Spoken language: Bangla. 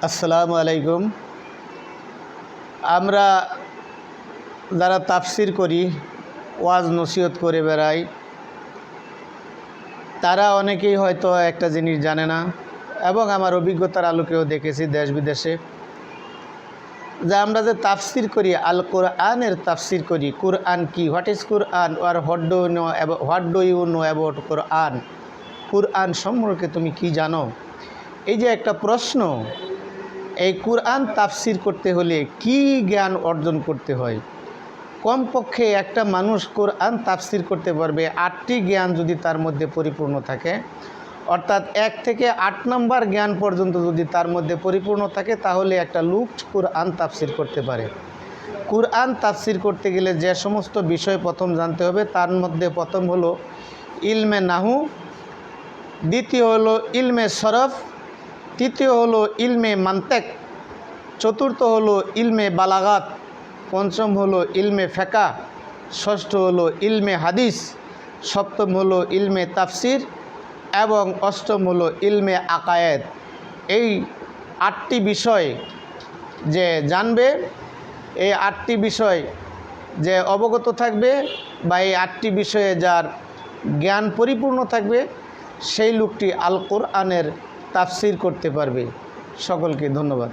আসসালামু আলাইকুম। আমরা যারা তাফসির করি, ওয়াজ নসিহত করে বেড়াই, তারা অনেকেই হয়তো একটা জিনিস জানে না, এবং আমার অভিজ্ঞতার আলোকেও দেখেছি দেশ বিদেশে, যে আমরা যে তাফসির করি, আল কোরআনের তাফসির করি। কোরআন কি, হোয়াট ইজ কোরআন, আর what do you know about Quran, Quran সম্পর্কে তুমি কি জানো? এই যে একটা প্রশ্ন, এই কোরআন তাফসির করতে হলে কি জ্ঞান অর্জন করতে হয়? কমপক্ষে একটা মানুষ কোরআন তাফসির করতে পারবে 8টি জ্ঞান যদি তার মধ্যে পরিপূর্ণ থাকে, অর্থাৎ 1 থেকে 8 নম্বর জ্ঞান পর্যন্ত যদি তার মধ্যে পরিপূর্ণ থাকে, তাহলে একটা লোক কোরআন তাফসির করতে পারে। কোরআন তাফসির করতে গেলে যে সমস্ত বিষয় প্রথম জানতে হবে, তার মধ্যে প্রথম হলো ইলমে নাহু, দ্বিতীয় হলো ইলমে সরফ, তৃতীয় হলো ইলমে মান্তেক, চতুর্থ হলো ইলমে বালাগাত, পঞ্চম হলো ইলমে ফেকা, ষষ্ঠ হলো ইলমে হাদিস, সপ্তম হলো ইলমে তাফসির, এবং অষ্টম হলো ইলমে আকায়েদ। এই 8টি বিষয় যে জানবে, এই 8টি বিষয় যে অবগত থাকবে, বা এই 8টি বিষয়ে যার জ্ঞান পরিপূর্ণ থাকবে, সেই লোকটি আল কোরআনের তাফসির করতে পারবে। সকলকে ধন্যবাদ।